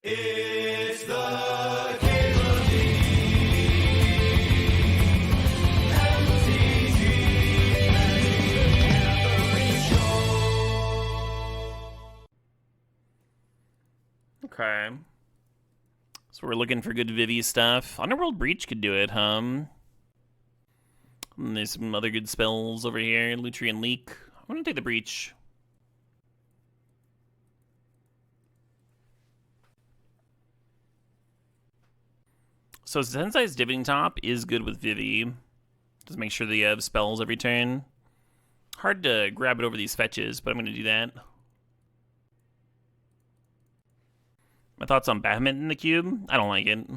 It's the Cable Okay. So we're looking for good Vivi stuff. Underworld Breach could do it, huh? And there's some other good spells over here. Lutrian Leak. I'm gonna take the Breach. So Sensei's Divoting Top is good with Vivi. Just make sure that you have spells every turn. Hard to grab it over these fetches, but I'm gonna do that. My thoughts on Bahamut in the cube? I don't like it.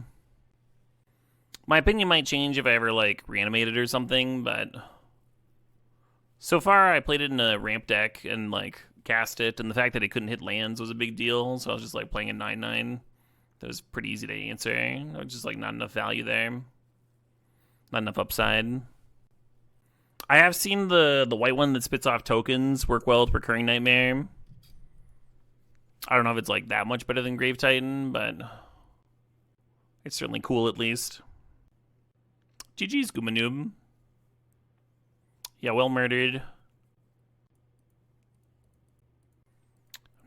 My opinion might change if I ever, like, reanimate it or something, but... So far, I played it in a ramp deck and, like, cast it, and the fact that it couldn't hit lands was a big deal, so I was just, like, playing a 9/9. That was pretty easy to answer. There was just, like, not enough value there. Not enough upside. I have seen the white one that spits off tokens work well with Recurring Nightmare. I don't know if it's like that much better than Grave Titan, but it's certainly cool at least. GG's, Goomanoob. Yeah, well murdered. I'm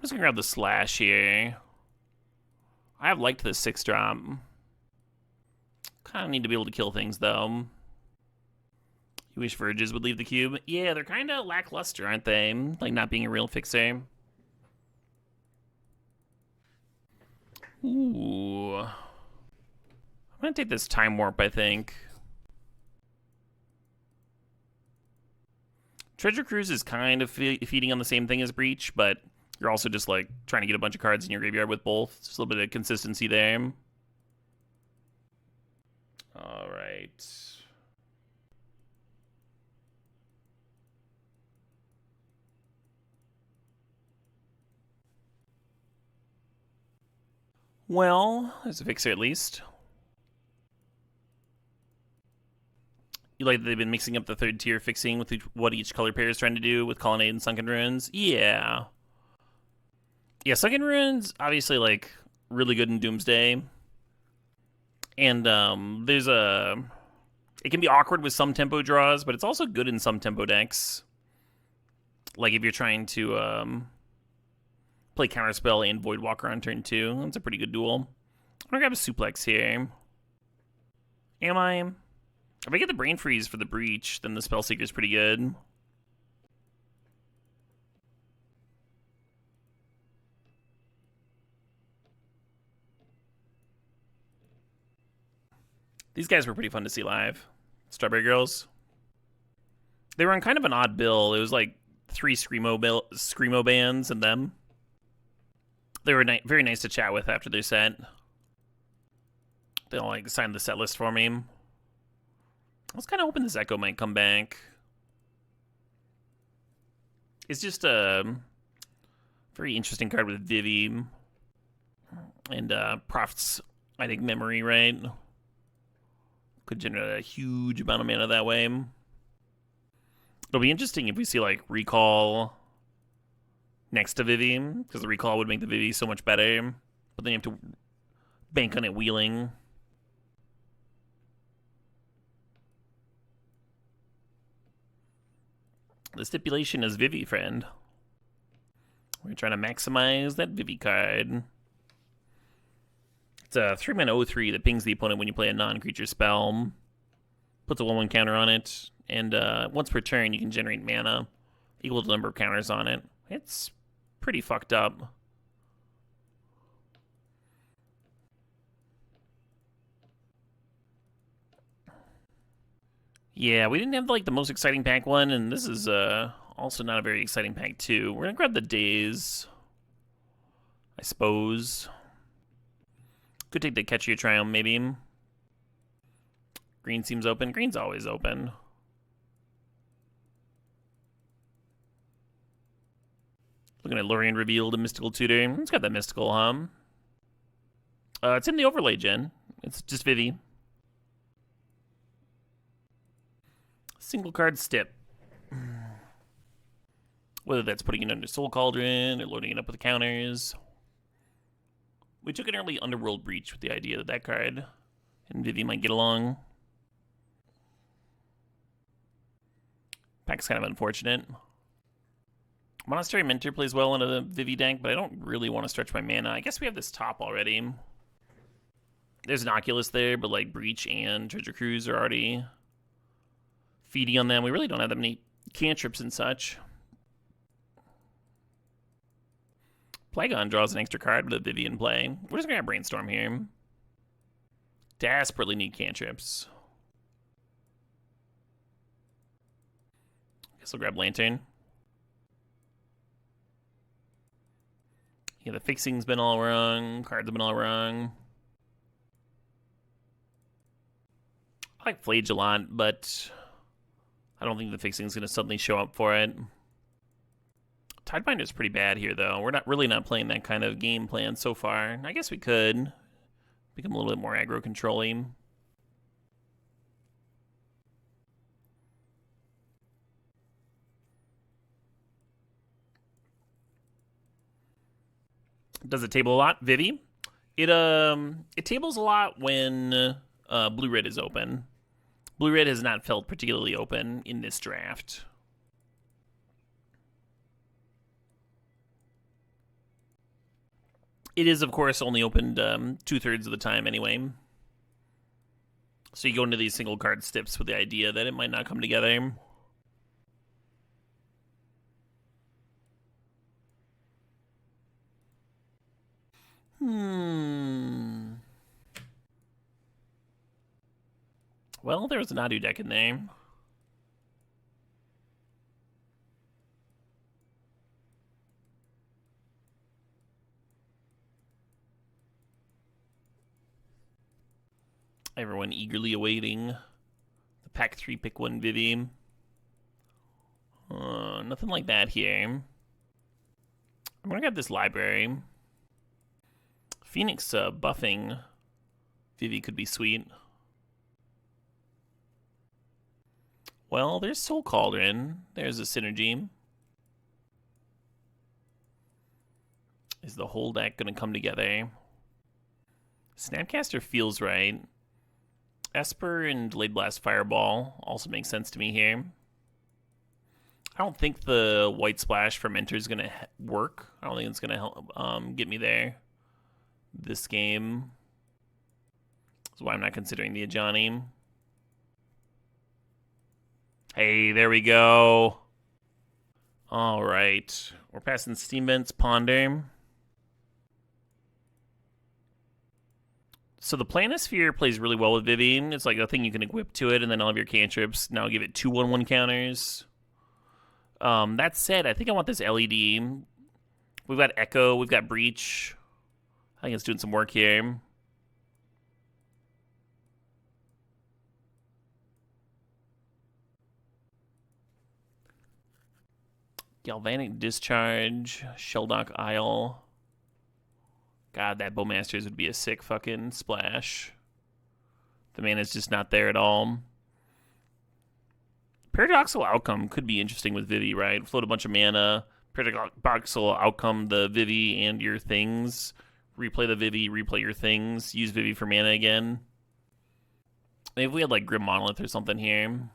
just gonna grab the slash here. I have liked the 6-drop. Kind of need to be able to kill things though. You wish Verges would leave the cube? Yeah, they're kind of lackluster, aren't they? Like not being a real fixer. Ooh. I'm gonna take this Time Warp, I think. Treasure Cruise is kind of feeding on the same thing as Breach, but you're also just like trying to get a bunch of cards in your graveyard with both. Just a little bit of consistency there. All right. Well, there's a fixer at least. You like that they've been mixing up the third tier fixing with what each color pair is trying to do with Colonnade and Sunken Ruins? Yeah. Yeah, Sunken Ruins, obviously, like, really good in Doomsday. And there's a... It can be awkward with some tempo draws, but it's also good in some tempo decks. Like, if you're trying to... play Counterspell and Voidwalker on turn 2. That's a pretty good duel. I'm gonna grab a Suplex here. Am I? If I get the Brain Freeze for the Breach, then the Spellseeker's pretty good. These guys were pretty fun to see live. Strawberry Girls. They were on kind of an odd bill. It was like 3 Screamo bands and them. They were very nice to chat with after their set. They all like signed the set list for me. I was kind of hoping this Echo might come back. It's just a very interesting card with Vivi and Prophet's, I think, Memory, right? Could generate a huge amount of mana that way. It'll be interesting if we see like Recall next to Vivi, because the Recall would make the Vivi so much better, but then you have to bank on it wheeling. The Stipulation is Vivi, friend. We're trying to maximize that Vivi card. It's a 3-mana 0/3 that pings the opponent when you play a non-creature spell. Puts a 1/1 counter on it, and once per turn you can generate mana equal to the number of counters on it. It's pretty fucked up. Yeah, we didn't have like the most exciting pack one, and this is also not a very exciting pack too. We're gonna grab the Days, I suppose. Could take the Catch Your Triumph maybe. Green seems open. Green's always open. Looking at Lorien Revealed and Mystical Tutor. It's got that Mystical, huh? It's in the overlay gen. It's just Vivi. Single card Stip. Whether that's putting it under Soul Cauldron or loading it up with counters. We took an early Underworld Breach with the idea that that card and Vivi might get along. Pack's kind of unfortunate. Monastery Mentor plays well in a Vivi deck, but I don't really want to stretch my mana. I guess we have this top already. There's an Oculus there, but like Breach and Treasure Cruise are already feeding on them. We really don't have that many cantrips and such. Plagon draws an extra card with a Vivi in play. We're just going to have Brainstorm here. Desperately need cantrips. Guess I'll grab Lantern. Yeah, the fixing's been all wrong. Cards have been all wrong. I like Flagellant, but I don't think the fixing's going to suddenly show up for it. Tidebinder's pretty bad here, though. We're not playing that kind of game plan so far. I guess we could become a little bit more aggro controlling. Does it table a lot? Vivi? It tables a lot when blue-red is open. Blue-red has not felt particularly open in this draft. It is, of course, only opened 2/3 of the time anyway. So you go into these single card stips with the idea that it might not come together. Well, there was an Adu deck in there. Everyone eagerly awaiting the pack 3 pick 1 Vivi. Nothing like that here. I'm gonna grab this library. Phoenix buffing Vivi could be sweet. Well, there's Soul Cauldron. There's a synergy. Is the whole deck gonna come together? Snapcaster feels right. Esper and Delayed Blast Fireball also makes sense to me here. I don't think the White Splash for Mentor is going to work. I don't think it's going to help get me there this game. That's why I'm not considering the Ajani. Hey, there we go. All right. We're passing Steam Vents, Ponder. So the Planisphere plays really well with Vivi. It's like a thing you can equip to it, and then all of your cantrips now give it 2/1/1 counters. That said, I think I want this LED. We've got Echo, we've got Breach. I think it's doing some work here. Galvanic Discharge, Shelldock Isle. God, that Bowmasters would be a sick fucking splash. The mana's just not there at all. Paradoxical Outcome could be interesting with Vivi, right? Float a bunch of mana, Paradoxical Outcome the Vivi and your things. Replay the Vivi, replay your things. Use Vivi for mana again. Maybe if we had like Grim Monolith or something here.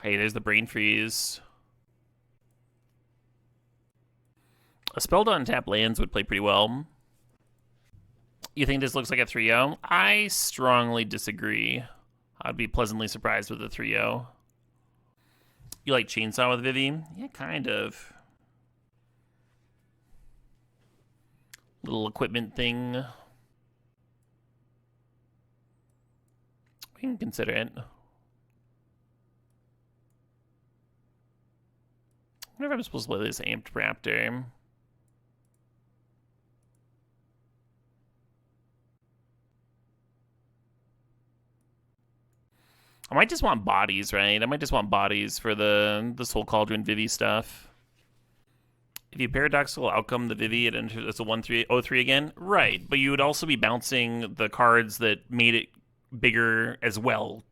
Hey, there's the Brain Freeze. A spell to untap lands would play pretty well. You think this looks like a 3-0? I strongly disagree. I'd be pleasantly surprised with a 3-0. You like Chainsaw with Vivi? Yeah, kind of. Little equipment thing. We can consider it. I wonder if I'm supposed to play this Amped Raptor. I might just want bodies, right? I might just want bodies for the Soul Cauldron Vivi stuff. If you Paradoxical Outcome the Vivi, it enters as a 1-3-0-3 again. Right, but you would also be bouncing the cards that made it bigger as well.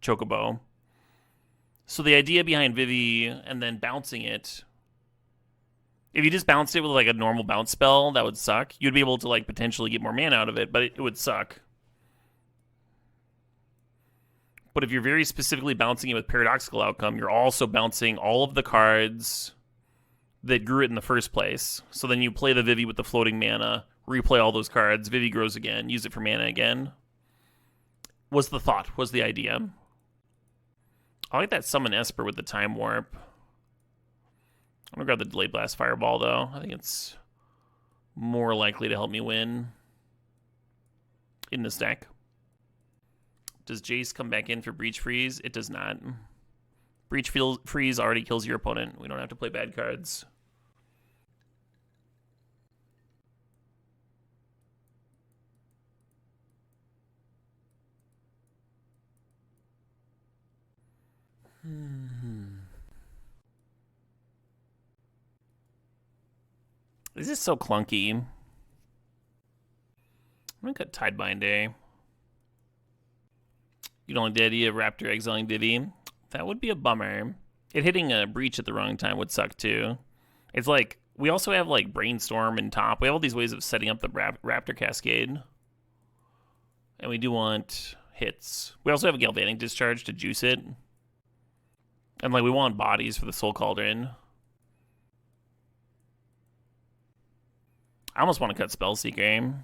Chocobo. So the idea behind Vivi and then bouncing it If you just bounced it with like a normal bounce spell, that would suck. You'd be able to like potentially get more mana out of it, but it would suck. But if you're very specifically bouncing it with Paradoxical Outcome, you're also bouncing all of the cards that grew it in the first place. So then you play the Vivi with the floating mana, replay all those cards, Vivi grows again, use it for mana again. Was the thought, was the idea. I like that Summon Esper with the Time Warp. I'm gonna grab the Delayed Blast Fireball, though. I think it's more likely to help me win in this deck. Does Jace come back in for Breach Freeze? It does not. Breach Freeze already kills your opponent. We don't have to play bad cards. This is so clunky. I'm gonna cut Tidebinder. You don't like the idea of Raptor exiling Vivi? That would be a bummer. It hitting a Breach at the wrong time would suck too. It's like, we also have like Brainstorm and top. We have all these ways of setting up the Raptor Cascade. And we do want hits. We also have a Galvanic Discharge to juice it. And like, we want bodies for the Soul Cauldron. I almost want to cut Spellseeker.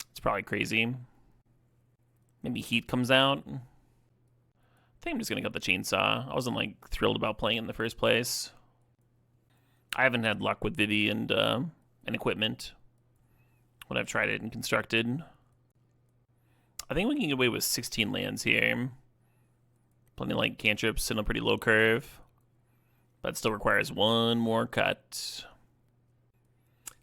It's probably crazy. Maybe Heat comes out. I think I'm just going to cut the Chainsaw. I wasn't like thrilled about playing it in the first place. I haven't had luck with Vivi and equipment when I've tried it and constructed. I think we can get away with 16 lands here. Plenty of like cantrips and a pretty low curve. But still requires one more cut.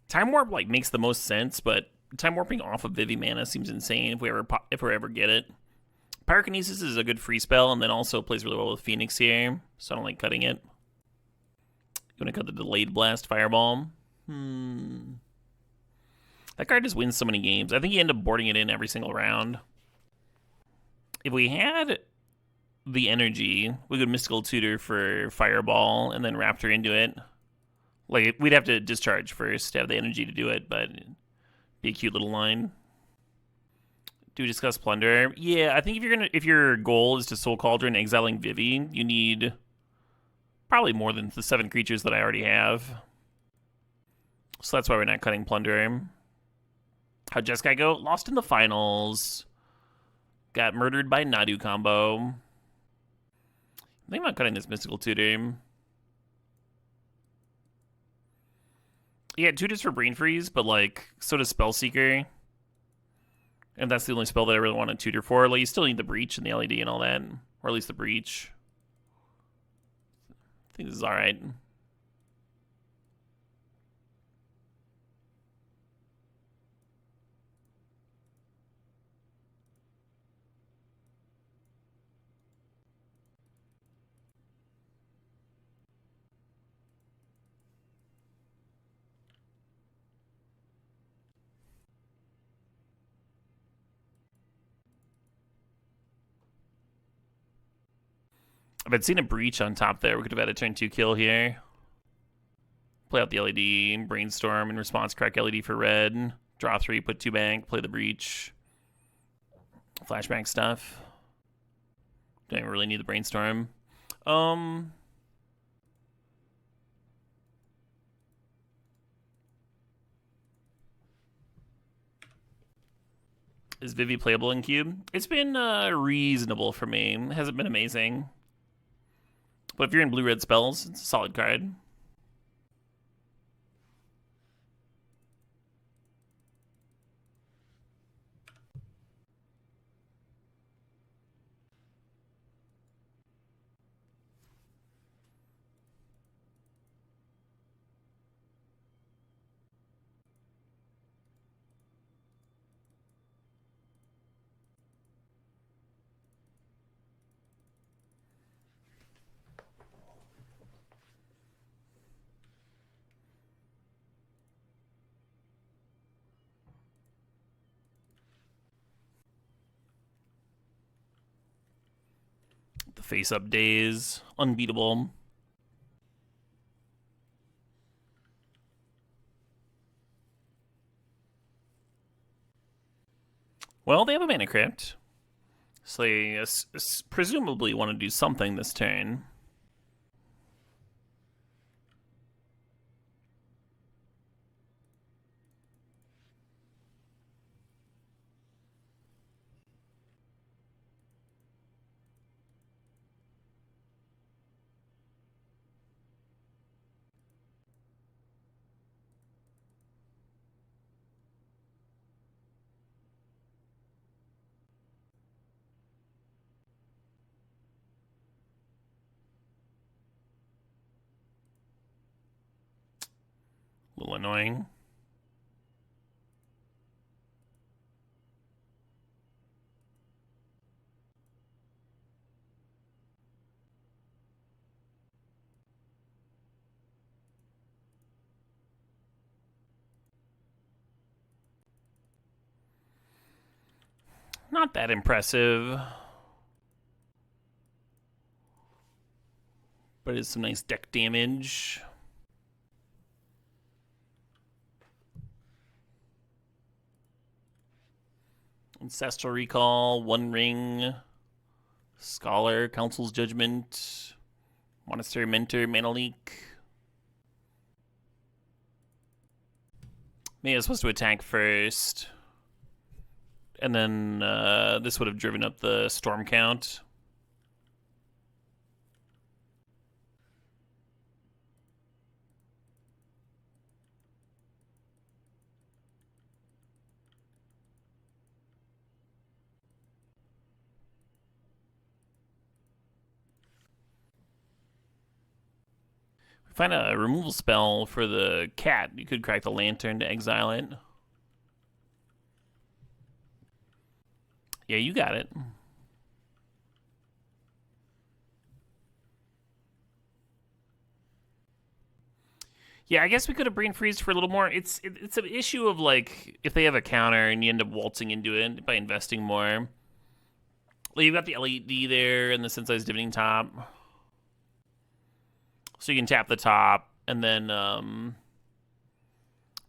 Time Warp like makes the most sense, but Time Warping off of Vivi mana seems insane if we ever get it. Pyrokinesis is a good free spell, and then also plays really well with Phoenix here, so I don't like cutting it. You want to cut the Delayed Blast Fireball? That card just wins so many games. I think you end up boarding it in every single round. If we had the energy, we could Mystical Tutor for Fireball and then Raptor into it. Like, we'd have to discharge first to have the energy to do it, but it'd be a cute little line. Do we discuss Plunder? Yeah, I think if your goal is to Soul Cauldron exiling Vivi, you need probably more than the 7 creatures that I already have. So that's why we're not cutting Plunder. How'd Jeskai go? Lost in the finals. Got murdered by Nadu combo. I think I'm not cutting this Mystical Tutor. Yeah, tutors for Brain Freeze, but like, so does Spellseeker. And that's the only spell that I really want to tutor for. Like, you still need the Breach and the LED and all that. Or at least the Breach. I think this is alright. If I'd seen a Breach on top there, we could have had a turn 2 kill here. Play out the LED, Brainstorm, in response, crack LED for red. Draw 3, put 2 bank, play the Breach. Flashback stuff. Don't even really need the Brainstorm. Is Vivi playable in Cube? It's been reasonable for me. It hasn't been amazing. But if you're in blue-red spells, it's a solid card. The face-up days, unbeatable. Well, they have a mana crypt. So they presumably want to do something this turn. A little annoying. Not that impressive. But it's some nice deck damage. Ancestral Recall, One Ring, Scholar, Council's Judgment, Monastery Mentor, Mana Leak. Maybe I was supposed to attack first. And then this would have driven up the storm count. Find a removal spell for the cat. You could crack the lantern to exile it. Yeah, you got it. Yeah, I guess we could have brain freezed for a little more. It's an issue of like if they have a counter and you end up waltzing into it by investing more. Well, you've got the LED there and the Sensei's Divining Top. So you can tap the top and then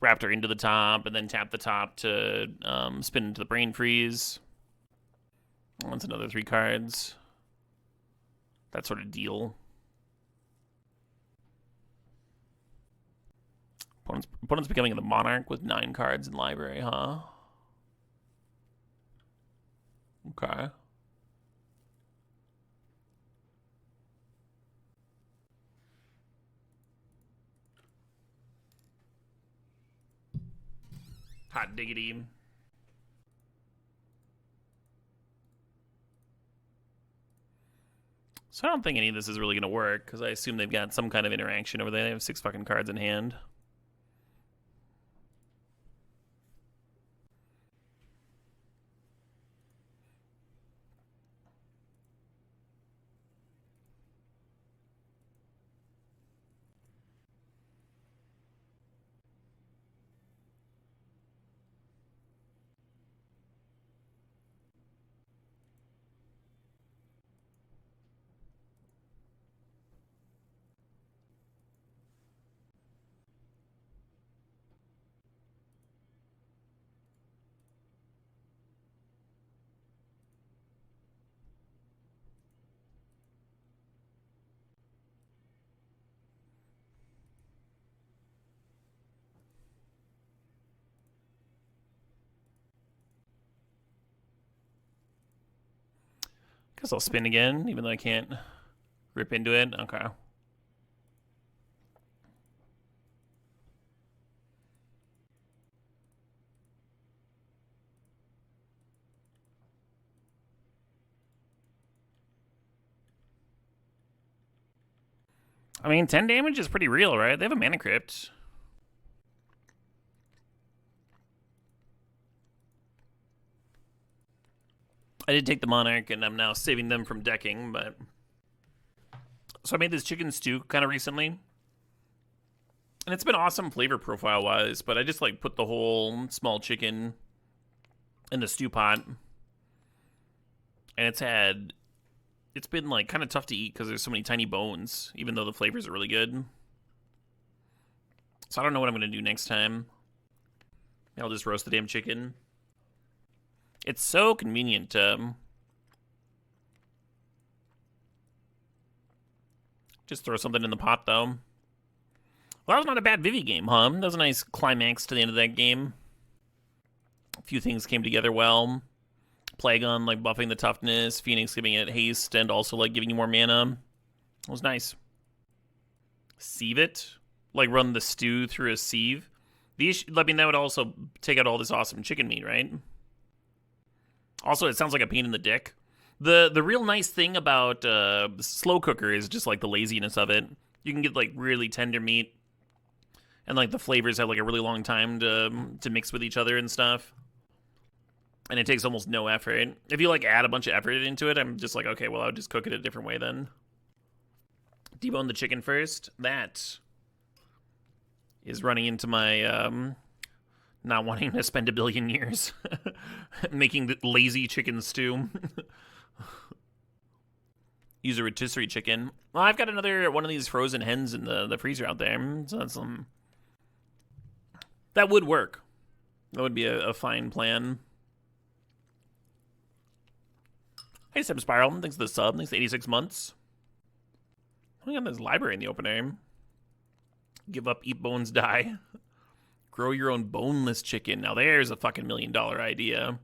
Raptor into the top and then tap the top to spin into the brain freeze. That's another 3 cards. That sort of deal. Opponent's becoming the Monarch with 9 cards in library, huh? Okay. Hot diggity. So I don't think any of this is really going to work, because I assume they've got some kind of interaction over there. They have 6 fucking cards in hand. Guess I'll spin again, even though I can't rip into it. Okay. I mean, 10 damage is pretty real, right? They have a Mana Crypt. I did take the Monarch, and I'm now saving them from decking, but... So I made this chicken stew kind of recently. And it's been awesome flavor profile-wise, but I just, like, put the whole small chicken in the stew pot. And it's been, like, kind of tough to eat because there's so many tiny bones, even though the flavors are really good. So I don't know what I'm going to do next time. Maybe I'll just roast the damn chicken. It's so convenient to just throw something in the pot, though. Well, that was not a bad Vivi game, huh? That was a nice climax to the end of that game. A few things came together well. Plagon, like, buffing the toughness. Phoenix giving it haste and also, like, giving you more mana. It was nice. Sieve it? Like, run the stew through a sieve? I mean, that would also take out all this awesome chicken meat, right? Also, it sounds like a pain in the dick. The real nice thing about slow cooker is just like the laziness of it. You can get like really tender meat, and like the flavors have like a really long time to mix with each other and stuff. And it takes almost no effort. If you like add a bunch of effort into it, I'm just like, okay, well, I would just cook it a different way then. Debone the chicken first. That is running into my not wanting to spend 1 billion years making the lazy chicken stew. Use a rotisserie chicken. Well, I've got another one of these frozen hens in the freezer out there, so that's that would work. That would be a fine plan. Hey, Sim Spiral, thanks for the sub. Thanks for 86 months. We got this library in the open air. Give up, eat bones, die. Grow your own boneless chicken. Now there's a fucking $1 million idea.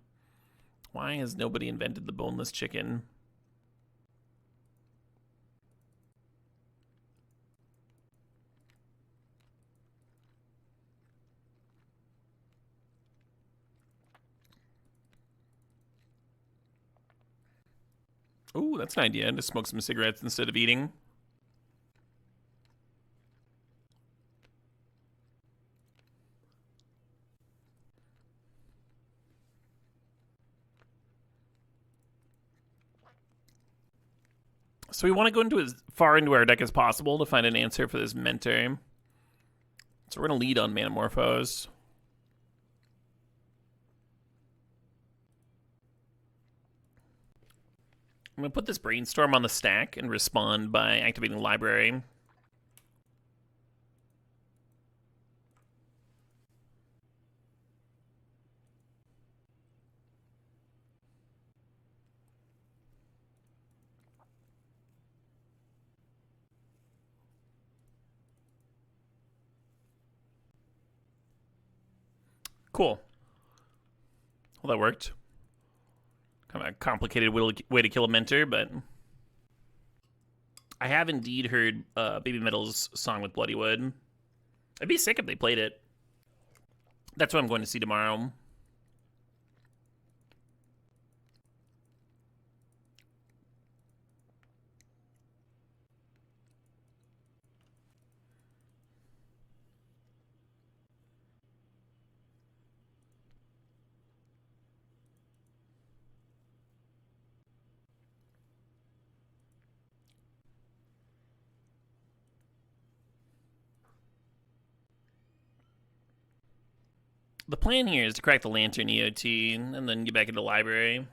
Why has nobody invented the boneless chicken? Ooh, that's an idea. To smoke some cigarettes instead of eating. So we want to go into as far into our deck as possible to find an answer for this Mentor. So we're going to lead on Manamorphose. I'm going to put this Brainstorm on the stack and respond by activating the library. Cool. Well, that worked. Kind of a complicated way to kill a Mentor, but I have indeed heard Baby Metal's song with Bloodywood. I'd be sick if they played it. That's what I'm going to see tomorrow. The plan here is to crack the Lantern EOT and then get back into the library.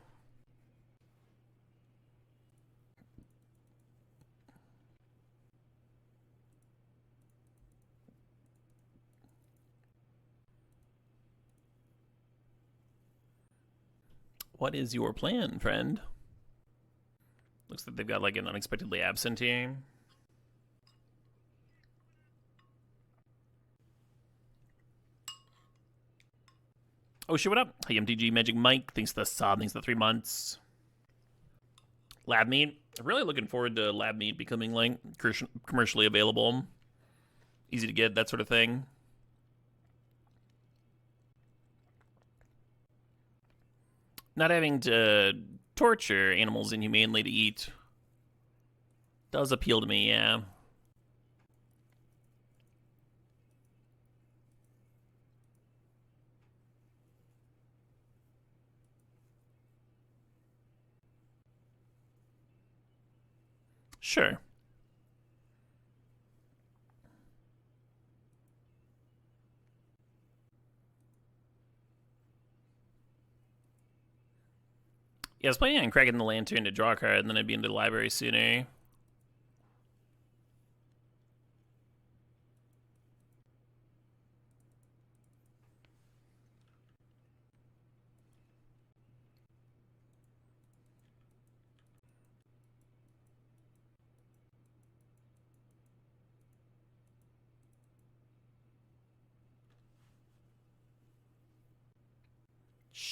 What is your plan, friend? Looks like they've got like an unexpectedly absent here. Oh shit, what up? Hey, MTG Magic Mike. Thanks for the sub. Thanks for the 3 months. Lab Meat. Really looking forward to Lab Meat becoming like commercially available. Easy to get, that sort of thing. Not having to torture animals inhumanely to eat does appeal to me, yeah. Sure. Yeah, I was planning on cracking the Lantern to draw a card, and then I'd be into the library sooner.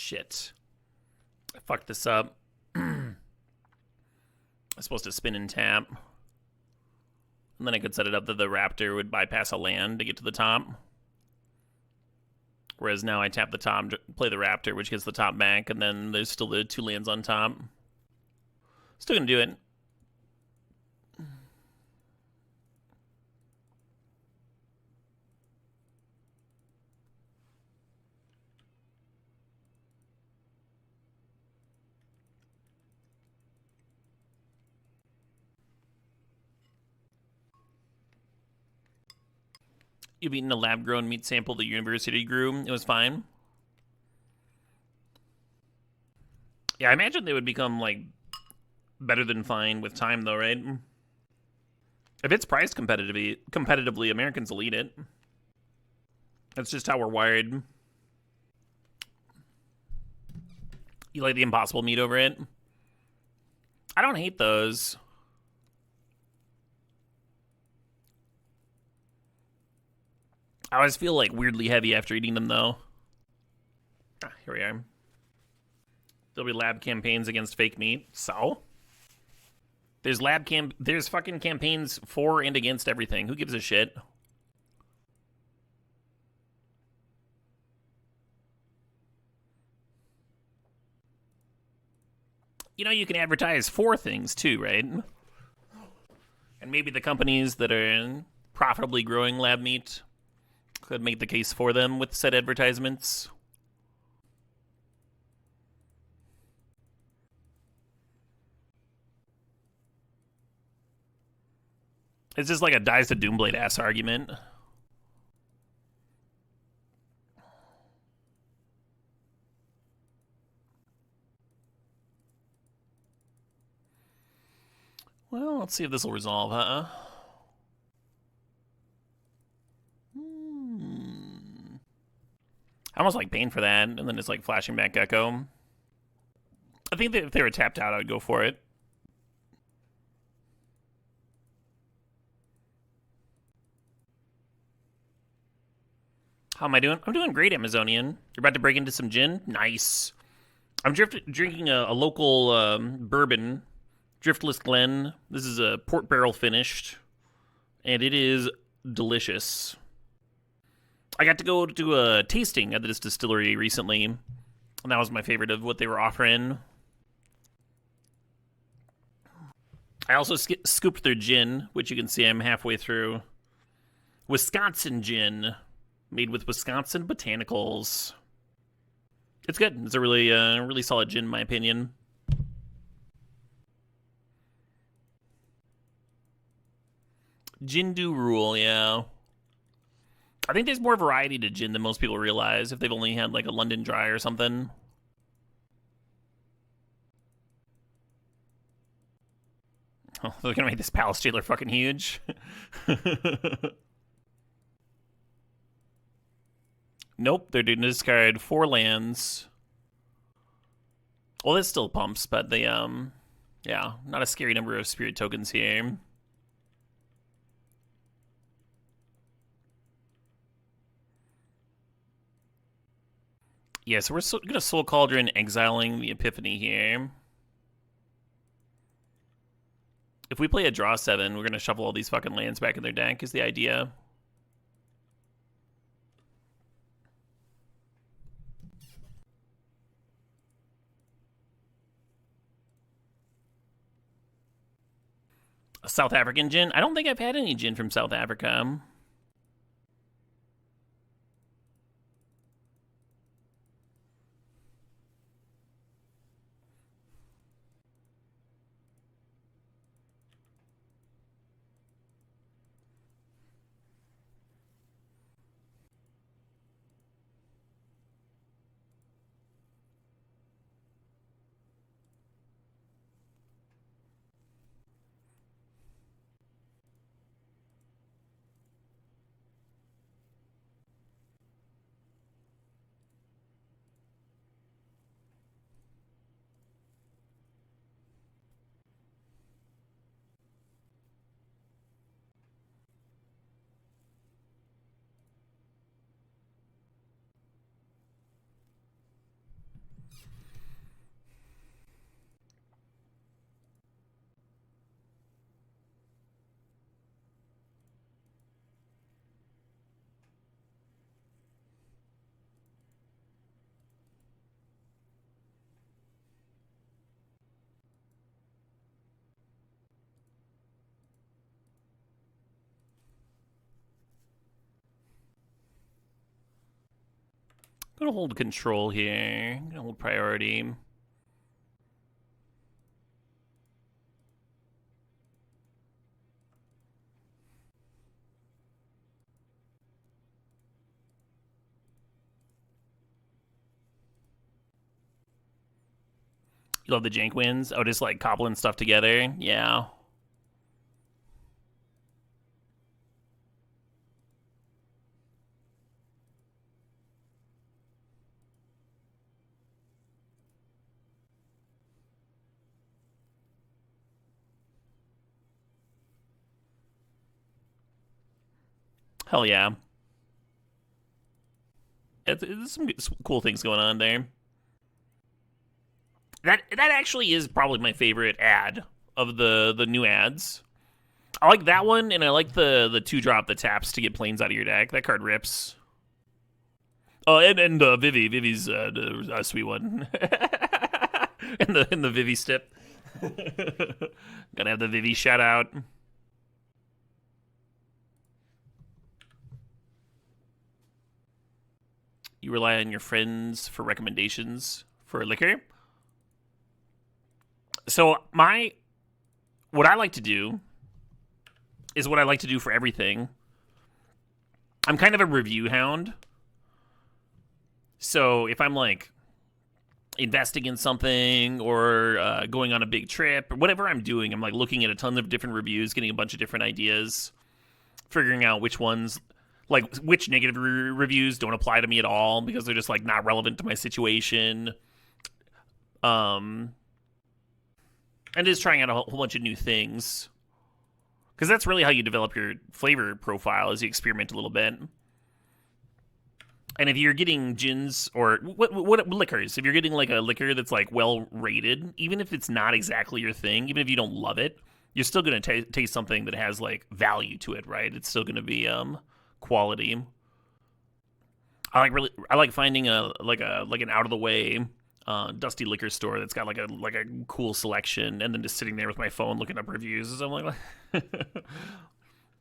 shit. I fucked this up. I'm supposed to spin and tap. And then I could set it up that the raptor would bypass a land to get to the top. Whereas now I tap the top, play the raptor, which gets the top back, and then there's still the 2 lands on top. Still gonna do it. You've eaten a lab-grown meat sample the university grew. It was fine. Yeah, I imagine they would become, like, better than fine with time, though, right? If it's priced competitively, Americans will eat it. That's just how we're wired. You like the impossible meat over it? I don't hate those. I always feel like weirdly heavy after eating them, though. Here we are. There'll be lab campaigns against fake meat. So? There's there's fucking campaigns for and against everything. Who gives a shit? You know, you can advertise for things too, right? And maybe the companies that are profitably growing lab meat could make the case for them with said advertisements. It's just like a dies to Doomblade ass argument. Well, let's see if this will resolve, huh? I almost like paying for that, and then it's like flashing back Echo. I think that if they were tapped out, I would go for it. How am I doing? I'm doing great, Amazonian. You're about to break into some gin? Nice. I'm drinking a local bourbon, Driftless Glen. This is a port barrel finished, and it is delicious. I got to go to a tasting at this distillery recently, and that was my favorite of what they were offering. I also scooped their gin, which you can see I'm halfway through. Wisconsin gin, made with Wisconsin botanicals. It's good. It's a really solid gin, in my opinion. Gin do rule, yeah. I think there's more variety to gin than most people realize if they've only had like a London Dry or something. Oh, they're gonna make this Palace Jailer fucking huge. Nope, they're doing discard 4 lands. Well, this still pumps, but they, yeah, not a scary number of spirit tokens here. Yeah, so we're gonna Soul Cauldron exiling the Epiphany here. If we play a draw 7, we're gonna shuffle all these fucking lands back in their deck, is the idea. A South African gin? I don't think I've had any gin from South Africa. Gonna hold control here. Gonna hold priority. You love the jank wins? Oh, just like cobbling stuff together? Yeah. Hell yeah. There's some cool things going on there. That actually is probably my favorite ad of the new ads. I like that one, and I like the 2-drop that taps to get planes out of your deck. That card rips. Oh, and Vivi. Vivi's a sweet one. and the Vivi stip. Gotta have the Vivi shout out. You rely on your friends for recommendations for liquor. So what I like to do is what I like to do for everything. I'm kind of a review hound. So if I'm like investing in something or going on a big trip or whatever I'm doing, I'm like looking at a ton of different reviews, getting a bunch of different ideas, figuring out which ones, like which negative reviews don't apply to me at all because they're just like not relevant to my situation. And just trying out a whole bunch of new things. Because that's really how you develop your flavor profile, is you experiment a little bit. And if you're getting gins or what liquors, if you're getting like a liquor that's like well rated, even if it's not exactly your thing, even if you don't love it, you're still gonna taste something that has like value to it, right? It's still gonna be quality. I like finding an out of the way dusty liquor store that's got like a cool selection, and then just sitting there with my phone looking up reviews. So I'm like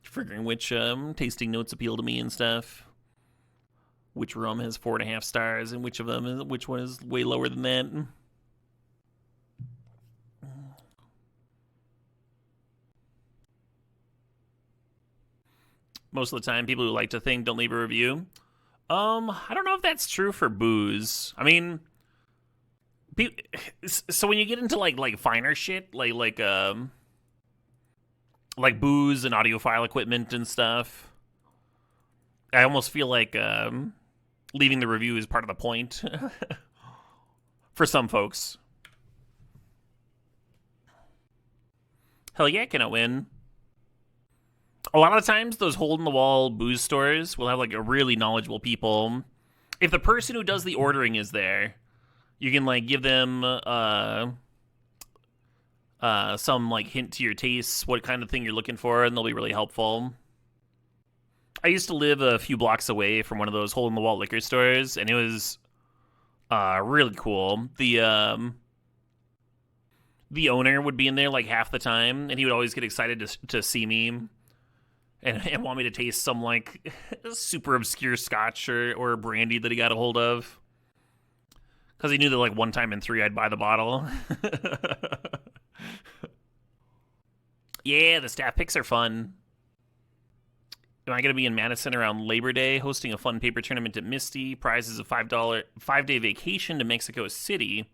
figuring which tasting notes appeal to me and stuff. Which rum has 4.5 stars, and which one is way lower than that. Most of the time, people who like to think don't leave a review. I don't know if that's true for booze. I mean, so when you get into like finer shit, like booze and audiophile equipment and stuff, I almost feel like leaving the review is part of the point for some folks. Hell yeah, can I win? A lot of times, those hole-in-the-wall booze stores will have like a really knowledgeable people. If the person who does the ordering is there, you can like give them some like hint to your tastes, what kind of thing you're looking for, and they'll be really helpful. I used to live a few blocks away from one of those hole-in-the-wall liquor stores, and it was really cool. The owner would be in there like half the time, and he would always get excited to see me and want me to taste some like super obscure scotch or brandy that he got a hold of. Because he knew that like one time in 3 I'd buy the bottle. Yeah, the staff picks are fun. Am I going to be in Madison around Labor Day, hosting a fun paper tournament at Misty? Prizes a $5 vacation to Mexico City.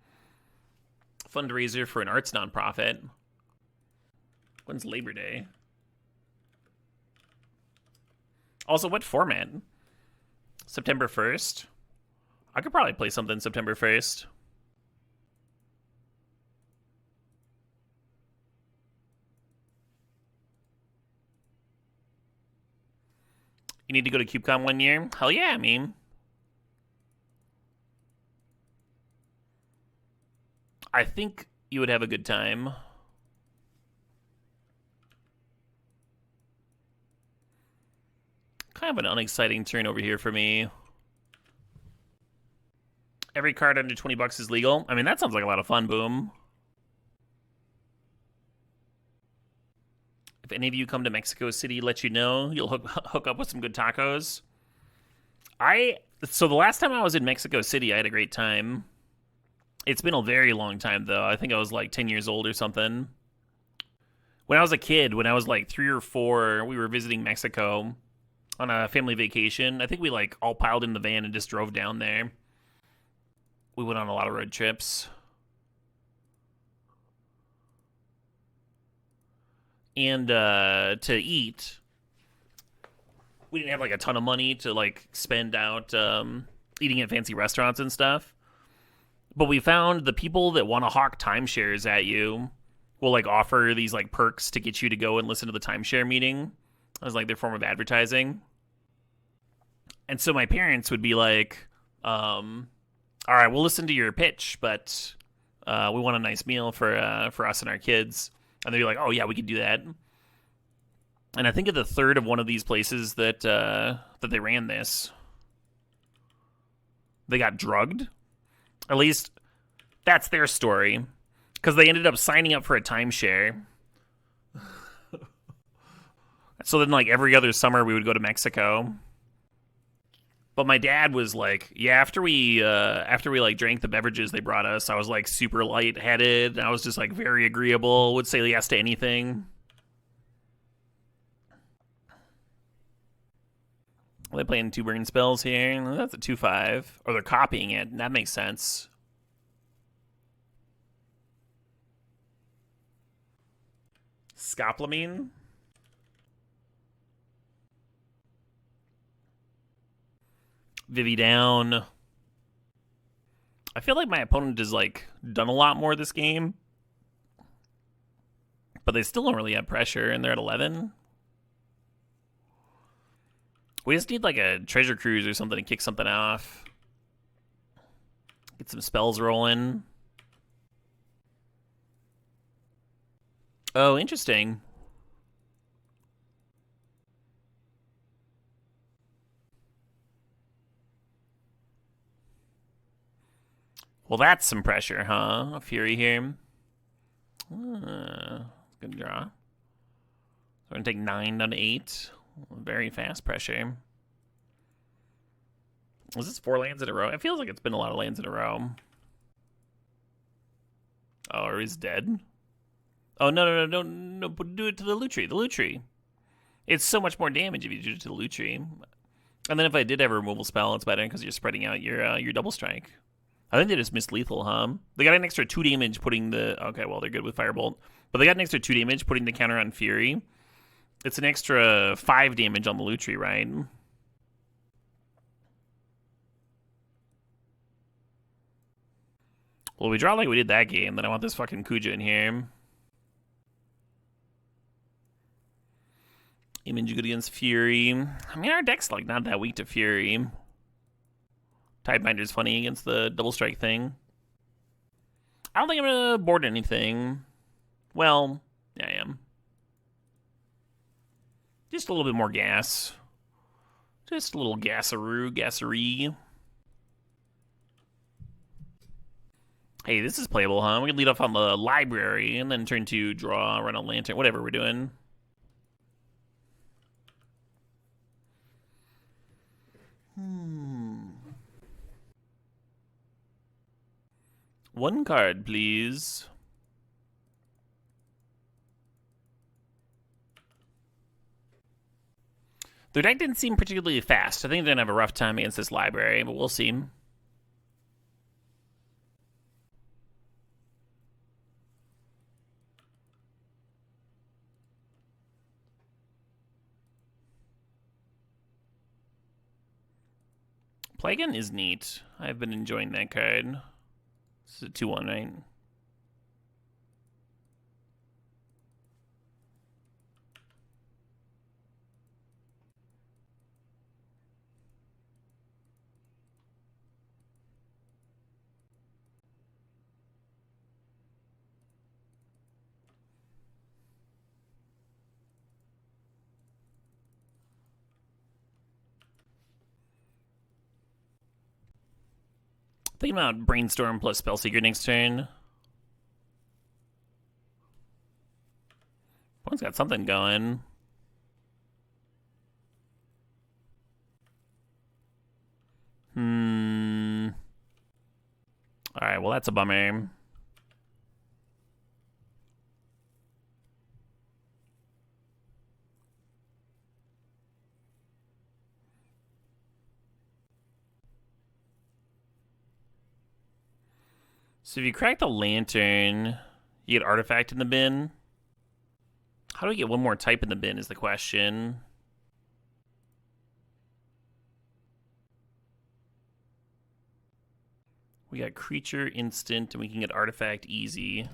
Fundraiser for an arts nonprofit. When's Labor Day? Also, what format? September 1st? I could probably play something September 1st. You need to go to CubeCon one year? Hell yeah, I mean. I think you would have a good time. Kind of an unexciting turn over here for me. Every card under 20 bucks is legal. I mean, that sounds like a lot of fun, Boom. If any of you come to Mexico City, let you know. You'll hook up with some good tacos. So the last time I was in Mexico City, I had a great time. It's been a very long time, though. I think I was like 10 years old or something. When I was a kid, when I was like 3 or 4, we were visiting Mexico on a family vacation. I think we like all piled in the van and just drove down there. We went on a lot of road trips. And to eat, we didn't have like a ton of money to like spend out eating at fancy restaurants and stuff. But we found the people that want to hawk timeshares at you will like offer these like perks to get you to go and listen to the timeshare meeting as like their form of advertising. And so my parents would be like, all right, we'll listen to your pitch, but we want a nice meal for us and our kids. And they'd be like, oh yeah, we could do that. And I think at the third of one of these places that they ran this, they got drugged. At least that's their story, because they ended up signing up for a timeshare. So then, like every other summer, we would go to Mexico. But my dad was like, yeah, after we like drank the beverages they brought us, I was like super lightheaded. I was just like very agreeable, would say yes to anything. Are they playing 2 burn spells here? That's a 2/5. Or they're copying it. That makes sense. Scopolamine? Vivi down. I feel like my opponent has like done a lot more this game. But they still don't really have pressure, and they're at 11. We just need like a treasure cruise or something to kick something off. Get some spells rolling. Oh, interesting. Well, that's some pressure, huh? A Fury here. Good draw. So we're going to take 9 down to 8. Very fast pressure. Was this 4 lands in a row? It feels like it's been a lot of lands in a row. Oh, or he's dead? Oh, no, do it to the loot tree. The loot tree. It's so much more damage if you do it to the loot tree. And then if I did have a removal spell, it's better because you're spreading out your double strike. I think they just missed lethal, huh? They got an extra 2 damage putting the... Okay, well, they're good with Firebolt. But they got an extra 2 damage putting the counter on Fury. It's an extra 5 damage on the loot tree, right? Well, we draw like we did that game, then I want this fucking Kuja in here. Image good against Fury. I mean, our deck's like not that weak to Fury. Tidebinder's funny against the double strike thing. I don't think I'm gonna board anything. Well, yeah, I am. Just a little bit more gas. Just a little gassery. Hey, this is playable, huh? We can lead off on the library and then turn to draw, run a lantern, whatever we're doing. One card, please. Their deck didn't seem particularly fast. I think they're going to have a rough time against this library, but we'll see. Plagan is neat. I've been enjoying that card. This is a 2/1, right? Thinking about Brainstorm plus Spellseeker next turn. One's got something going. well, that's a bummer. So if you crack the lantern, you get artifact in the bin. How do we get one more type in the bin is the question. We got creature instant, and we can get artifact easy.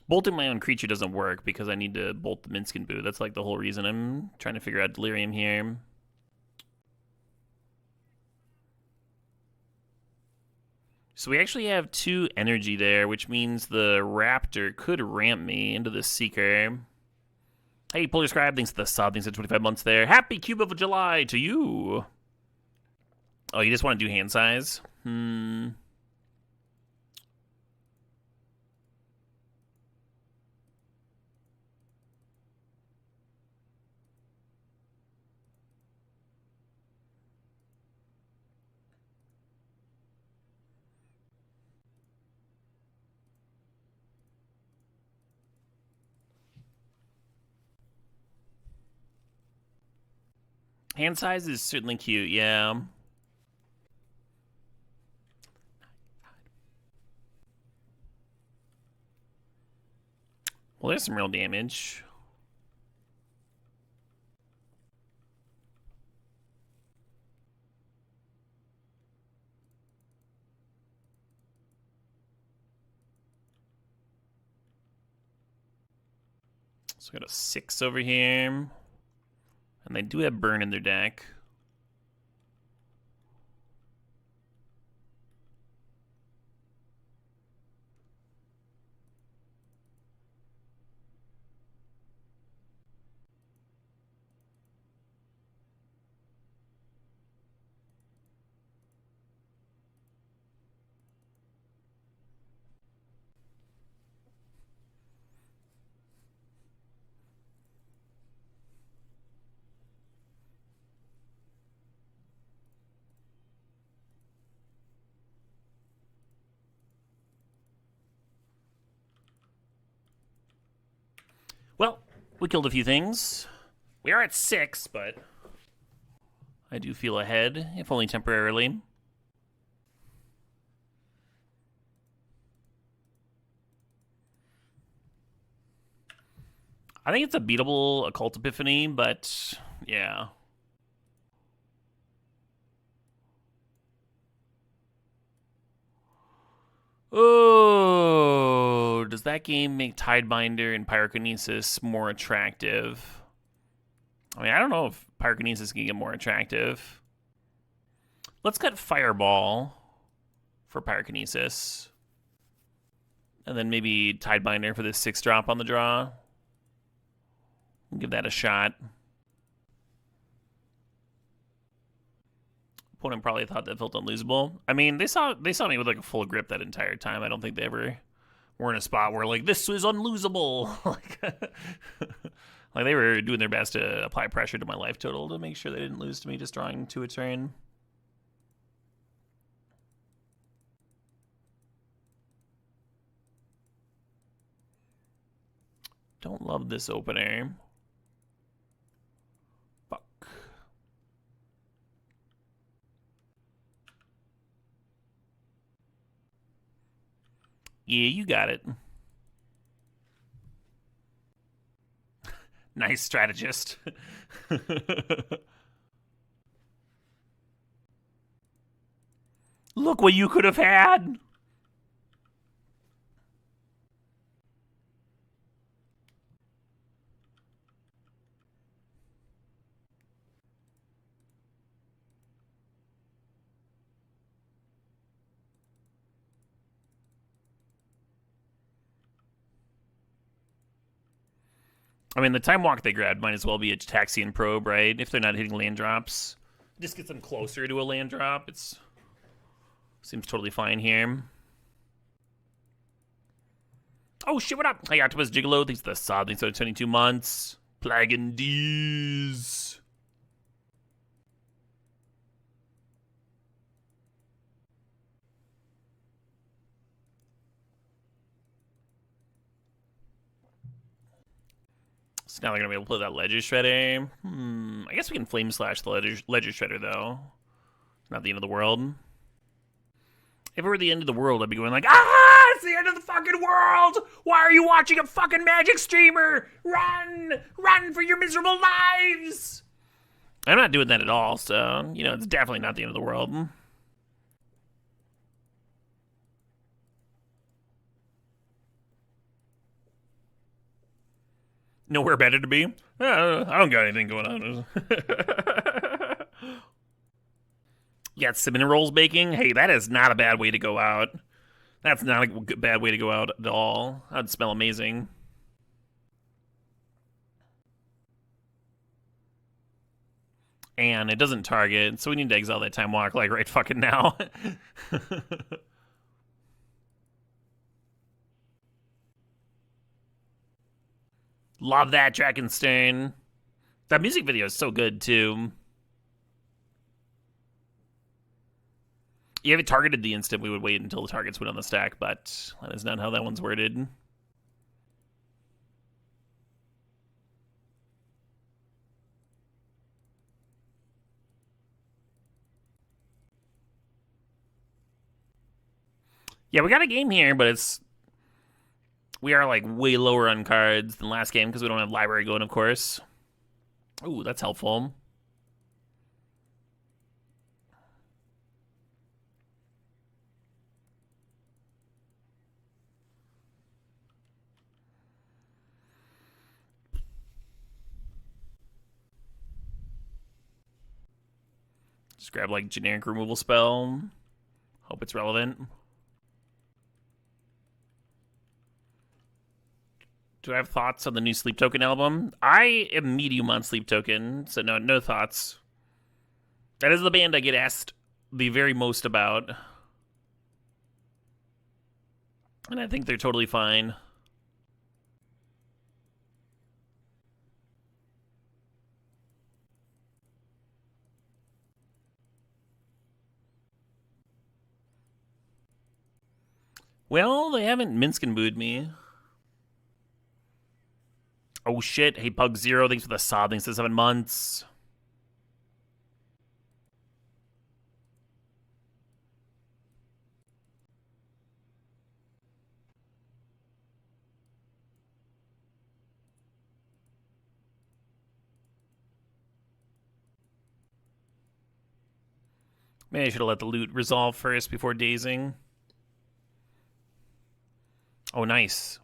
Bolting my own creature doesn't work because I need to bolt the Minskin Boo. That's like the whole reason I'm trying to figure out Delirium here. So we actually have 2 energy there, which means the Raptor could ramp me into the Seeker. Hey, Polar Scribe, thanks to the sub, thanks to 25 months there. Happy Cube of July to you! Oh, you just want to do hand size? Hand size is certainly cute, yeah. Well, there's some real damage. So we got a 6 over here. And they do have burn in their deck. Well, we killed a few things. We are at 6, but I do feel ahead, if only temporarily. I think it's a beatable Occult Epiphany, but yeah. Oh, does that game make Tidebinder and Pyrokinesis more attractive? I mean, I don't know if Pyrokinesis can get more attractive. Let's cut Fireball for Pyrokinesis. And then maybe Tidebinder for this 6-drop on the draw. We'll give that a shot. Opponent probably thought that felt unlosable. I mean, they saw me with like a full grip that entire time. I don't think they ever were in a spot where like this was unlosable. like they were doing their best to apply pressure to my life total to make sure they didn't lose to me just drawing 2 a turn. Don't love this opener. Fuck. Yeah, you got it. Nice strategist. Look what you could have had. I mean, the time walk they grabbed might as well be a Taxian Probe, right? If they're not hitting land drops. Just gets them closer to a land drop. It's seems totally fine here. Oh, shit, what up? Hey, Octopus Gigolo. Thanks for the sub. Thanks for 22 months. Plague and D's. So now they're gonna be able to play that Ledger Shredder. I guess we can Flame Slash the Ledger Shredder, though. Not the end of the world. If it were the end of the world, I'd be going like, ah, it's the end of the fucking world! Why are you watching a fucking Magic streamer? Run! Run for your miserable lives! I'm not doing that at all, so, you know, it's definitely not the end of the world. Nowhere better to be? I don't got anything going on. Yeah, cinnamon rolls baking. Hey, that is not a bad way to go out. That's not a bad way to go out at all. That'd smell amazing. And it doesn't target, so we need to exile that Time Walk like right fucking now. Love that, Dragonstone. That music video is so good, too. Yeah, if it targeted the instant, we would wait until the targets went on the stack, but that is not how that one's worded. Yeah, we got a game here, but we are like way lower on cards than last game because we don't have library going, of course. Ooh, that's helpful. Just grab like generic removal spell. Hope it's relevant. Do I have thoughts on the new Sleep Token album? I am medium on Sleep Token, so no thoughts. That is the band I get asked the very most about. And I think they're totally fine. Well, they haven't Minsk and booed me. Oh shit, hey Pug Zero, thanks for the sub, thanks for 7 months. Maybe I should have let the loot resolve first before dazing. Oh, nice.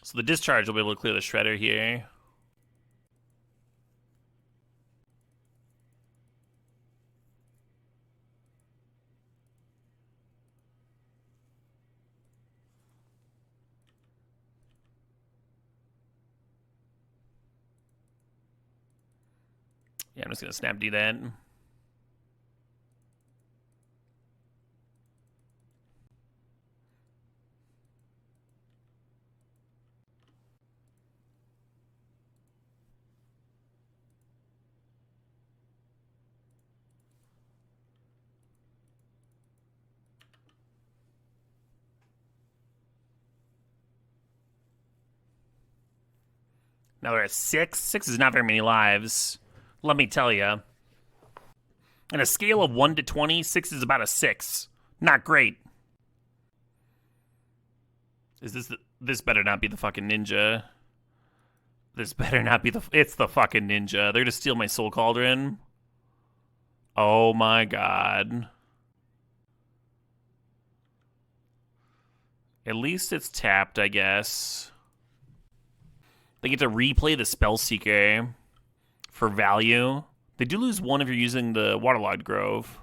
So the discharge will be able to clear the shredder here. Yeah, I'm just going to snap D that. Now they're at 6. 6 is not very many lives. Let me tell you. On a scale of 1 to 20, 6 is about a 6. Not great. Is this better not be the fucking ninja? This better not be it's the fucking ninja. They're to steal my soul cauldron. Oh my god. At least it's tapped, I guess. They get to replay the Spellseeker for value. They do lose 1 if you're using the Waterlogged Grove.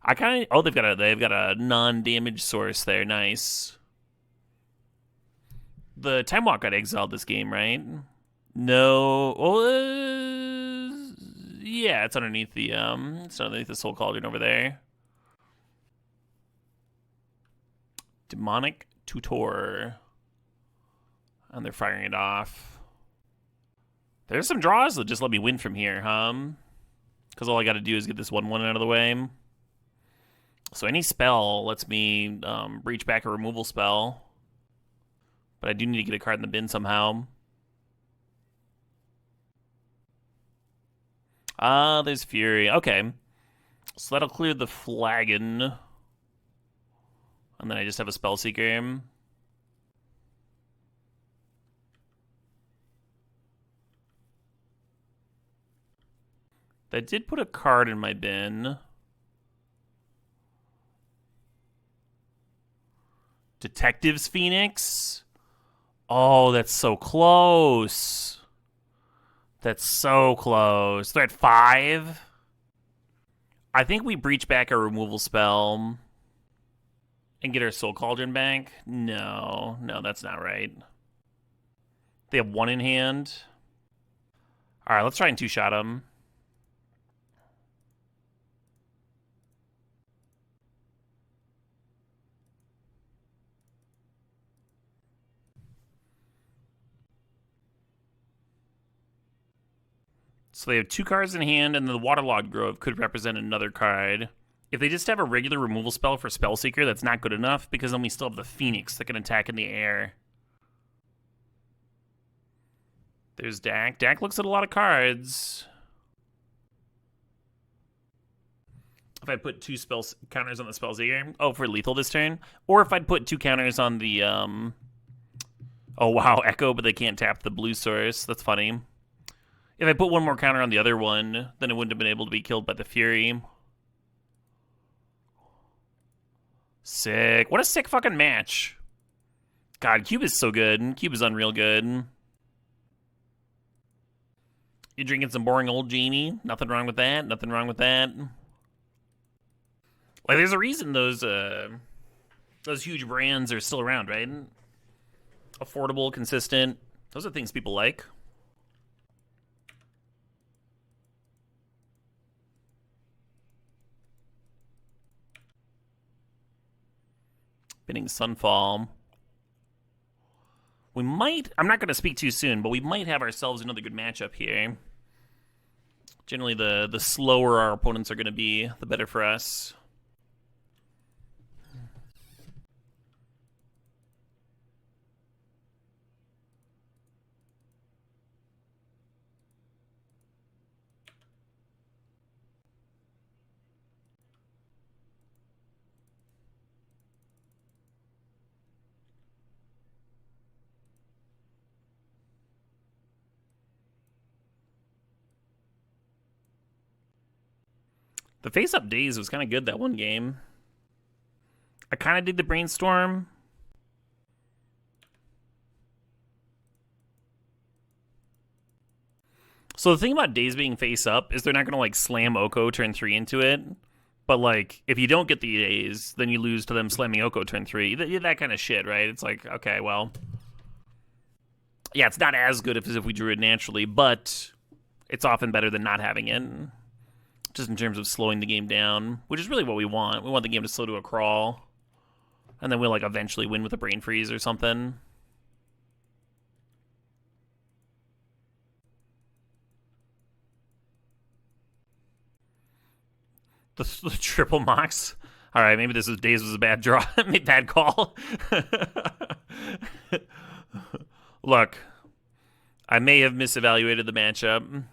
I kind of... Oh, they've got a non-damage source there. Nice. The Time Walk got exiled this game, right? No. Yeah, it's underneath the Soul Cauldron over there. Demonic Tutor. And they're firing it off. There's some draws that just let me win from here, huh? Because all I got to do is get this 1/1 out of the way. So any spell lets me breach back a removal spell. But I do need to get a card in the bin somehow. Ah, there's Fury. Okay. So that'll clear the Flagon. And then I just have a Spellseeker. That did put a card in my bin. Detectives Phoenix? Oh, that's so close. That's so close. They're at 5? I think we breach back our removal spell and get our Soul Cauldron back. No, that's not right. They have 1 in hand. All right, let's try and 2-shot them. So they have 2 cards in hand, and the Waterlogged Grove could represent another card. If they just have a regular removal spell for Spellseeker, that's not good enough, because then we still have the Phoenix that can attack in the air. There's Dak. Dak looks at a lot of cards. If I put 2 spell counters on the Spellseeker, oh, for lethal this turn, or if I'd put 2 counters on the oh wow, Echo, but they can't tap the blue source. That's funny. If I put 1 more counter on the other one, then it wouldn't have been able to be killed by the Fury. Sick. What a sick fucking match. God, Cube is so good. Cube is unreal good. You're drinking some boring old Jamie. Nothing wrong with that. Nothing wrong with that. Like, there's a reason those huge brands are still around, right? Affordable, consistent. Those are things people like. Binning Sunfall. We might, I'm not going to speak too soon, but we might have ourselves another good matchup here. Generally, the slower our opponents are going to be, the better for us. The face-up days was kind of good that one game. I kind of did the brainstorm. So the thing about days being face-up is they're not going to, like, slam Oko turn 3 into it. But, like, if you don't get the days, then you lose to them slamming Oko turn 3. That kind of shit, right? It's like, okay, well. Yeah, it's not as good as if we drew it naturally, but it's often better than not having it. Just in terms of slowing the game down, which is really what we want. We want the game to slow to a crawl. And then we'll, like, eventually win with a brain freeze or something. The triple mocks. All right, maybe this is Days was a bad draw. Made bad call. Look, I may have misevaluated the matchup.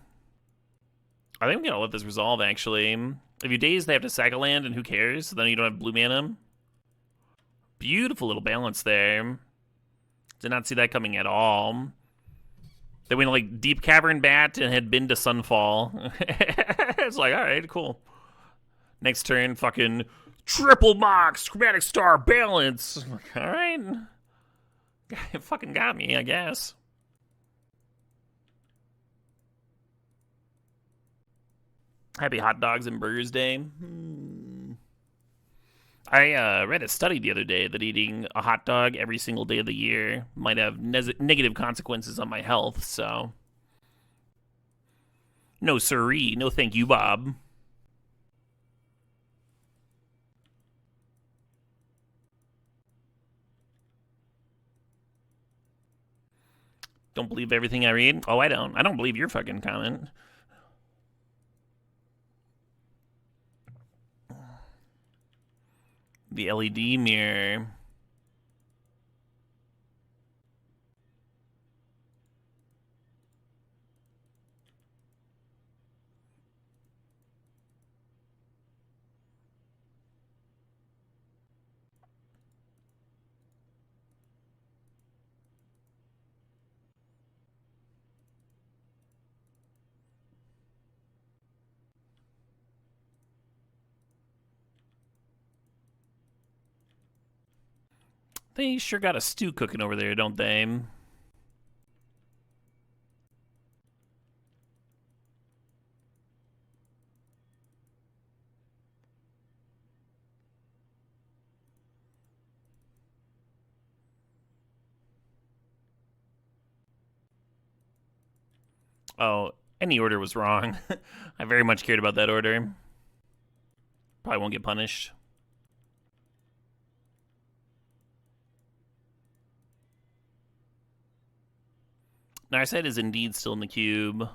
I think I'm going to let this resolve, actually. If you Daze, they have to sack a land, and who cares? Then you don't have blue mana. Beautiful little balance there. Did not see that coming at all. They went, like, Deep Cavern Bat and had been to Sunfall. It's like, all right, cool. Next turn, fucking triple mox, Chromatic Star, balance. Like, all right. It fucking got me, I guess. Happy Hot Dogs and Burgers Day. I read a study the other day that eating a hot dog every single day of the year might have negative consequences on my health, so. No siree. No thank you, Bob. Don't believe everything I read? Oh, I don't. I don't believe your fucking comment. The LED mirror. They sure got a stew cooking over there, don't they? Oh, any order was wrong. I very much cared about that order. Probably won't get punished. Narset is indeed still in the cube.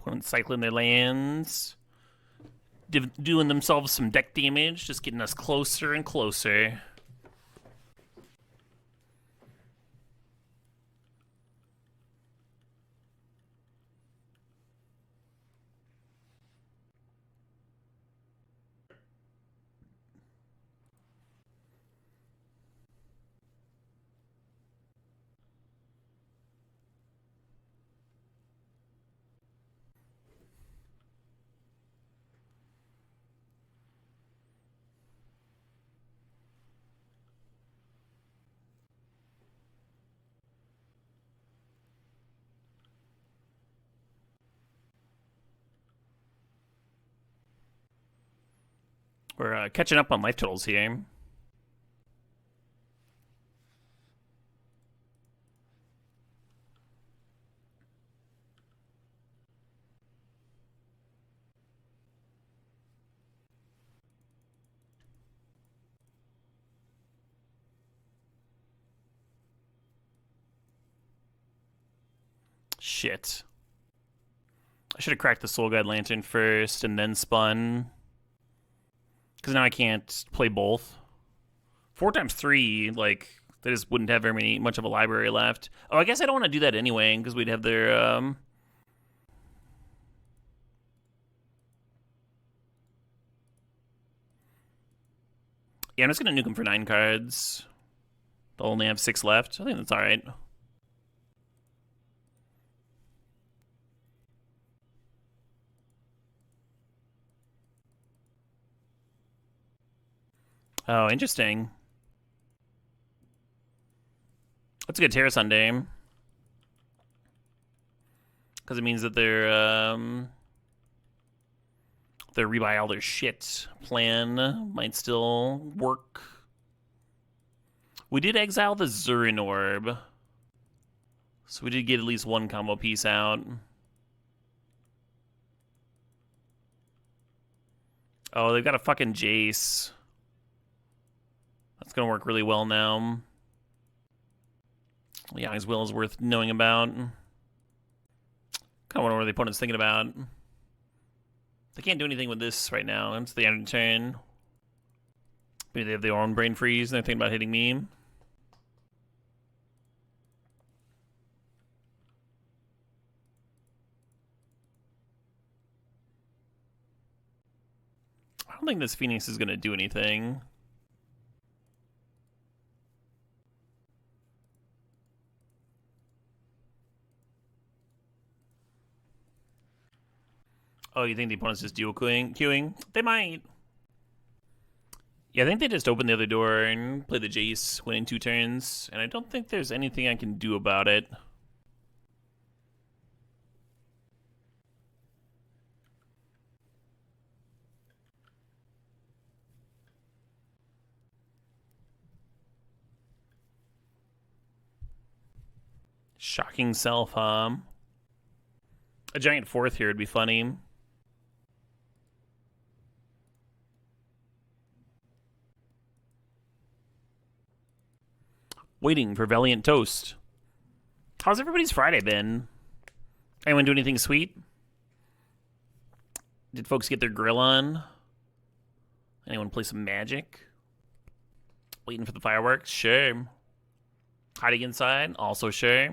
Opponents cycling their lands. Doing themselves some deck damage, just getting us closer and closer. We're catching up on life totals here. Shit. I should have cracked the Soul Guide Lantern first and then spun. Because now I can't play both. 4x3, like, they just wouldn't have very much of a library left. Oh, I guess I don't want to do that anyway, because we'd have their, Yeah, I'm just going to nuke them for 9 cards. They'll only have 6 left. I think that's alright. Oh, interesting. That's a good Terra Sunday. Because it means that their rebuy all their shit plan might still work. We did exile the Zurin Orb. So we did get at least one combo piece out. Oh, they've got a fucking Jace. That's gonna work really well now. Yeah, his will is worth knowing about. Kind of wonder what the opponent's thinking about. They can't do anything with this right now. It's the end of the turn. Maybe they have their own brain freeze and they're thinking about hitting me. I don't think this Phoenix is gonna do anything. Oh, you think the opponent's just dual queuing? They might. Yeah, I think they just opened the other door and played the Jace, winning 2 turns, and I don't think there's anything I can do about it. Shocking self-harm. A giant 4th here would be funny. Waiting for Valiant Toast. How's everybody's Friday been? Anyone do anything sweet? Did folks get their grill on? Anyone play some Magic? Waiting for the fireworks? Sure. Hiding inside? Also sure.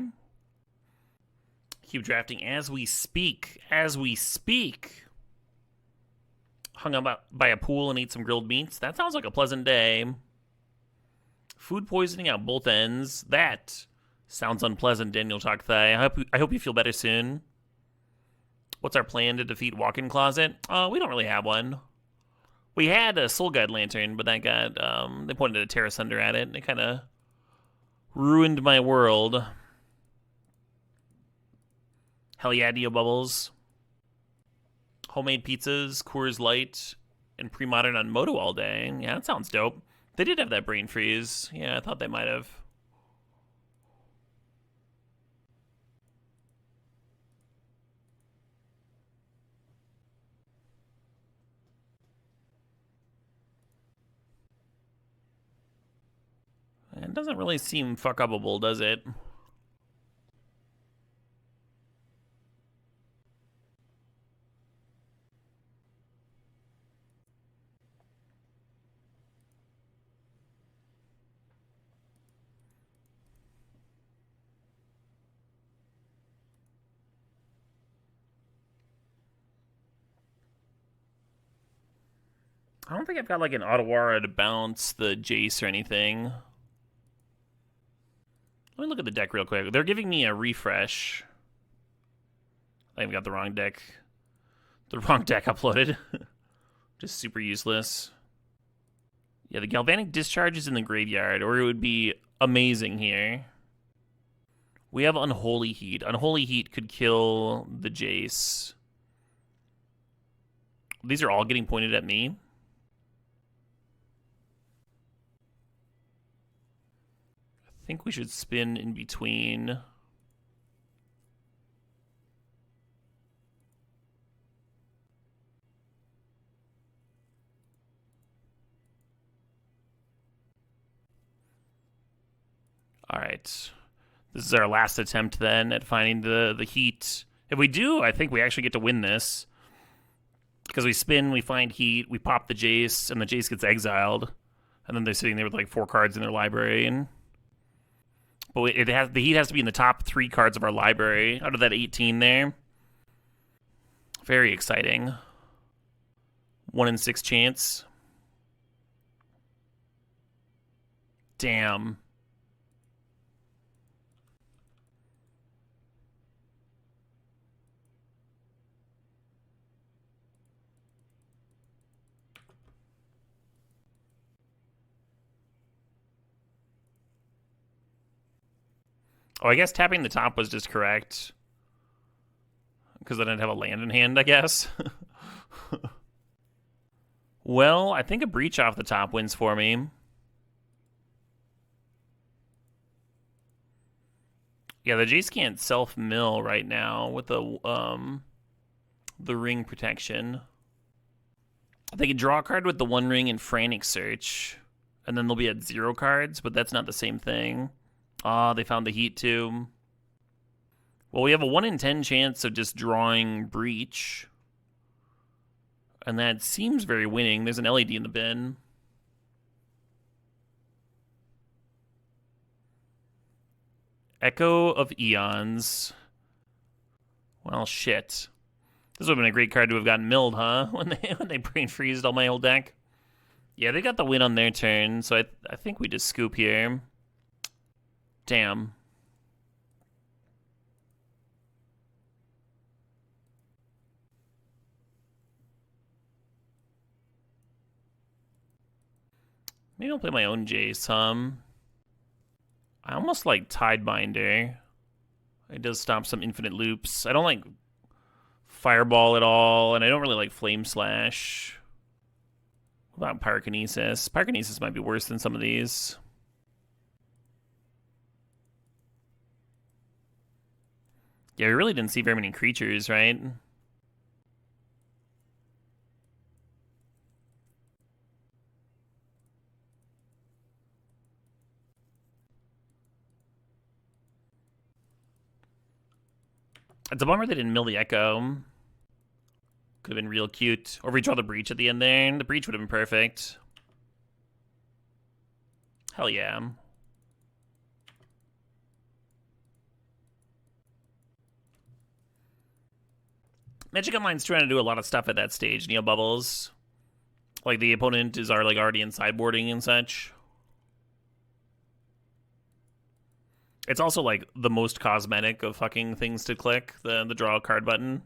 Cube drafting as we speak. As we speak. Hung out by a pool and ate some grilled meats. That sounds like a pleasant day. Food poisoning at both ends. That sounds unpleasant, Daniel Chokthai. I hope you feel better soon. What's our plan to defeat Walk-in Closet? We don't really have one. We had a Soul Guide Lantern, but that got, they pointed a Terra Sunder at it, and it kind of ruined my world. Hell yeah, Dio Bubbles. Homemade pizzas, Coors Light, and pre-modern on Moto all day. Yeah, that sounds dope. They did have that brain freeze. Yeah, I thought they might have. It doesn't really seem fuck-upable, does it? I don't think I've got like an Ottawara to bounce the Jace or anything. Let me look at the deck real quick. They're giving me a refresh. I think we got the wrong deck. The wrong deck uploaded. Just super useless. Yeah, the Galvanic Discharge is in the graveyard, or it would be amazing here. We have Unholy Heat. Unholy Heat could kill the Jace. These are all getting pointed at me. I think we should spin in between. All right. This is our last attempt then at finding the heat. If we do, I think we actually get to win this. Because we spin, we find heat, we pop the Jace, and the Jace gets exiled. And then they're sitting there with like 4 cards in their library. But the heat has to be in the top 3 cards of our library out of that 18 there. Very exciting. 1 in 6 chance. Damn. Oh, I guess tapping the top was just correct. Because I didn't have a land in hand, I guess. Well, I think a Breach off the top wins for me. Yeah, the Jace can't self-mill right now with the ring protection. They can draw a card with the 1 ring and Frantic Search. And then they'll be at 0 cards, but that's not the same thing. Ah, they found the heat too. Well, we have a 1 in 10 chance of just drawing Breach. And that seems very winning. There's an LED in the bin. Echo of Eons. Well, shit. This would have been a great card to have gotten milled, huh? When they brain freezed all my old deck. Yeah, they got the win on their turn, so I think we just scoop here. Damn. Maybe I'll play my own Jace, I almost like Tidebinder. It does stop some infinite loops. I don't like Fireball at all, and I don't really like Flame Slash. What about Pyrokinesis? Pyrokinesis might be worse than some of these. Yeah, we really didn't see very many creatures, right? It's a bummer they didn't mill the Echo. Could have been real cute. Or if we draw the breach at the end there. The breach would have been perfect. Hell yeah. Magic Online's trying to do a lot of stuff at that stage, Neo Bubbles. Like, the opponent is already in sideboarding and such. It's also, like, the most cosmetic of fucking things to click, the draw a card button.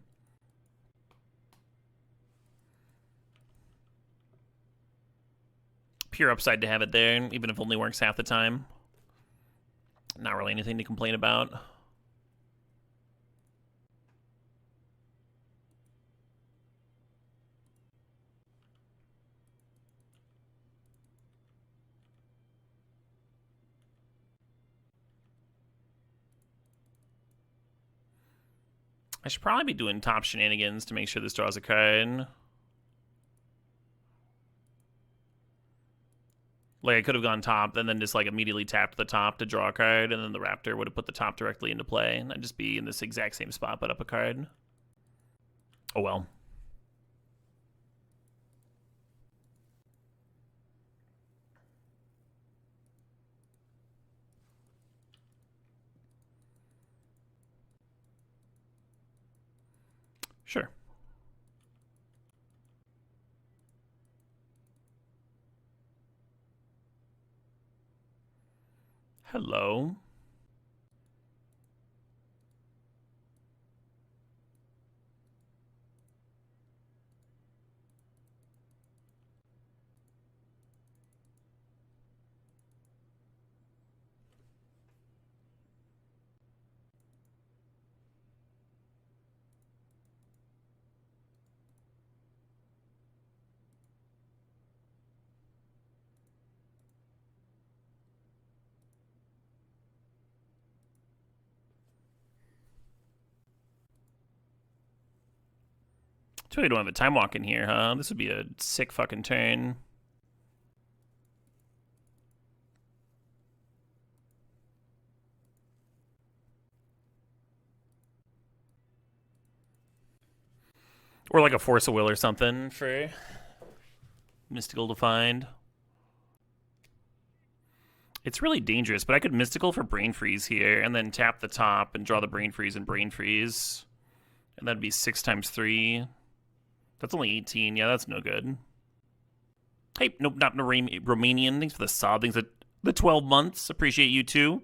Pure upside to have it there, even if it only works half the time. Not really anything to complain about. I should probably be doing top shenanigans to make sure this draws a card. Like, I could have gone top, and then just, like, immediately tapped the top to draw a card, and then the Raptor would have put the top directly into play, and I'd just be in this exact same spot, but up a card. Oh well. Sure. Hello. Too bad we don't have a time walk in here, huh? This would be a sick fucking turn. Or like a Force of Will or something for Mystical to find. It's really dangerous, but I could Mystical for Brain Freeze here, and then tap the top and draw the Brain Freeze and Brain Freeze. And that'd be 6 times 3. That's only 18. Yeah, that's no good. Hey, nope, not Romanian. Thanks for the sub. Thanks for the 12 months. Appreciate you too.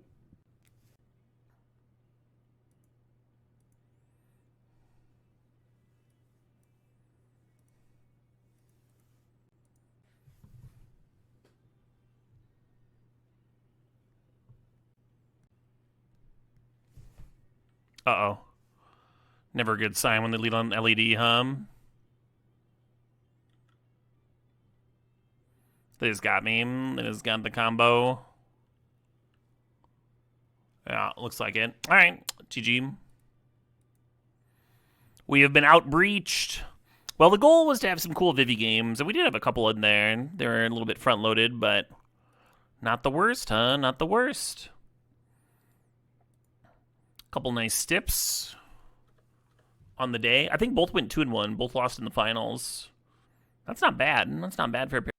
Uh-oh. Never a good sign when they lead on LED, They just got me. They just got the combo. Yeah, looks like it. All right, GG. We have been outbreached. Well, the goal was to have some cool Vivi games, and we did have a couple in there. They were a little bit front-loaded, but not the worst, huh? Not the worst. Couple nice stips on the day. I think both went 2-1. Both lost in the finals. That's not bad. That's not bad for a pair.